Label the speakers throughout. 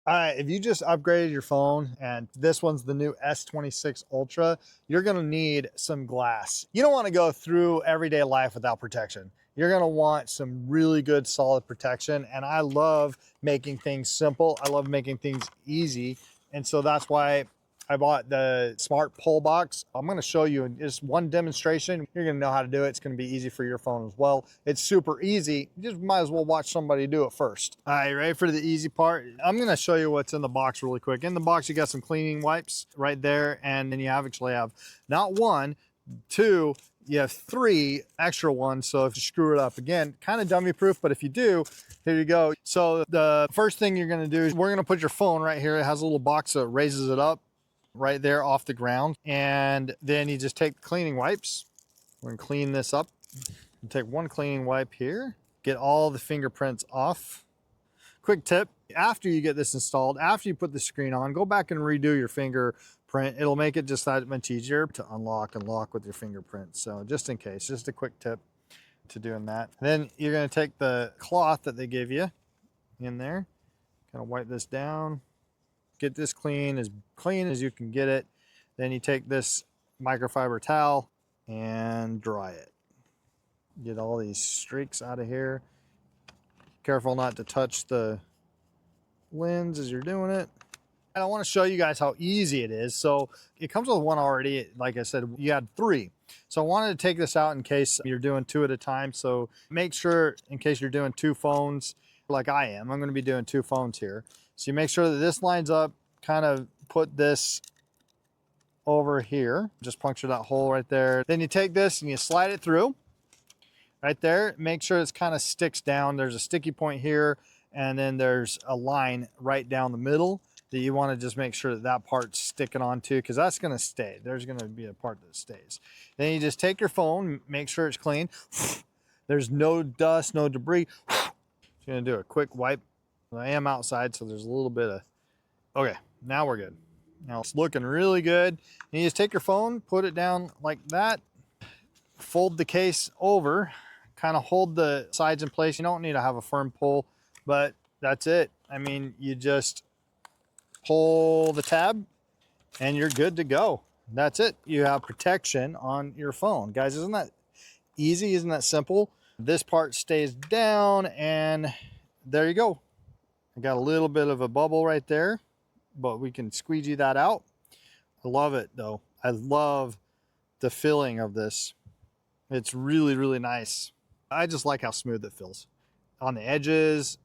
Speaker 1: All right, if you just upgraded your phone and this one's the new S26 Ultra, you're gonna need some glass. You don't wanna go through everyday life without protection. You're gonna want some really good solid protection. And I love making things simple. I love making things easy. And so that's why I bought the SmartPull box. I'm gonna show you in just one demonstration. You're gonna know how to do it. It's gonna be easy for your phone as well. It's super easy. You just might as well watch somebody do it first. All right, ready for the easy part? I'm gonna show you what's in the box really quick. In the box, you got some cleaning wipes right there. And then you actually have not one, two, you have three extra ones. So if you screw it up again, kind of dummy proof, but if you do, here you go. So the first thing you're gonna do is we're gonna put your phone right here. It has a little box that raises it up right there off the ground. And then you just take the cleaning wipes. We're gonna clean this up. You take one cleaning wipe here, get all the fingerprints off. Quick tip, after you get this installed, after you put the screen on, go back and redo your fingerprint. It'll make it just that much easier to unlock and lock with your fingerprint. So just in case, just a quick tip to doing that. Then you're gonna take the cloth that they give you in there, kind of wipe this down. Get this clean as you can get it. Then you take this microfiber towel and dry it. Get all these streaks out of here. Careful not to touch the lens as you're doing it. And I want to show you guys how easy it is. So it comes with one already. Like I said, you had three. So I wanted to take this out in case you're doing two at a time. So make sure in case you're doing two phones like I am, I'm going to be doing two phones here. So you make sure that this lines up, kind of put this over here, just puncture that hole right there. Then you take this and you slide it through right there. Make sure it's kind of sticks down. There's a sticky point here, and then there's a line right down the middle that you want to just make sure that that part's sticking onto, because that's going to stay. There's going to be a part that stays. Then you just take your phone, make sure it's clean. There's no dust, no debris. You're going to do a quick wipe. I am outside, so there's a little bit of, okay, now we're good. Now it's looking really good. And you just take your phone, put it down like that, fold the case over, kind of hold the sides in place. You don't need to have a firm pull, but that's it. I mean, you just pull the tab and you're good to go. That's it. You have protection on your phone. Guys, isn't that easy? Isn't that simple? This part stays down and there you go. I got a little bit of a bubble right there, but we can squeegee that out. I love it though. I love the feeling of this. It's really, really nice. I just like how smooth it feels. On the edges,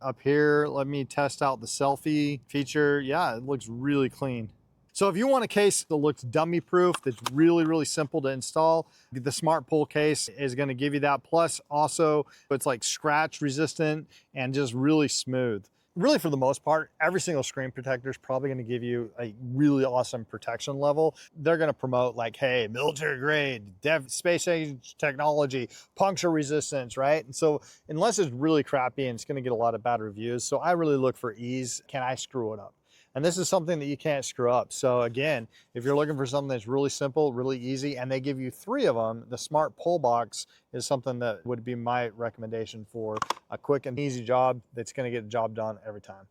Speaker 1: up here, let me test out the selfie feature. Yeah, it looks really clean. So if you want a case that looks dummy proof, that's really, really simple to install, the SmartPull case is gonna give you that. Plus also, it's like scratch resistant and just really smooth. Really, for the most part, every single screen protector is probably going to give you a really awesome protection level. They're going to promote like, hey, military grade, space age technology, puncture resistance, right? And so unless it's really crappy and it's going to get a lot of bad reviews, so I really look for ease. Can I screw it up? And this is something that you can't screw up. So again, if you're looking for something that's really simple, really easy, and they give you three of them, the SmartPull box is something that would be my recommendation for a quick and easy job that's gonna get the job done every time.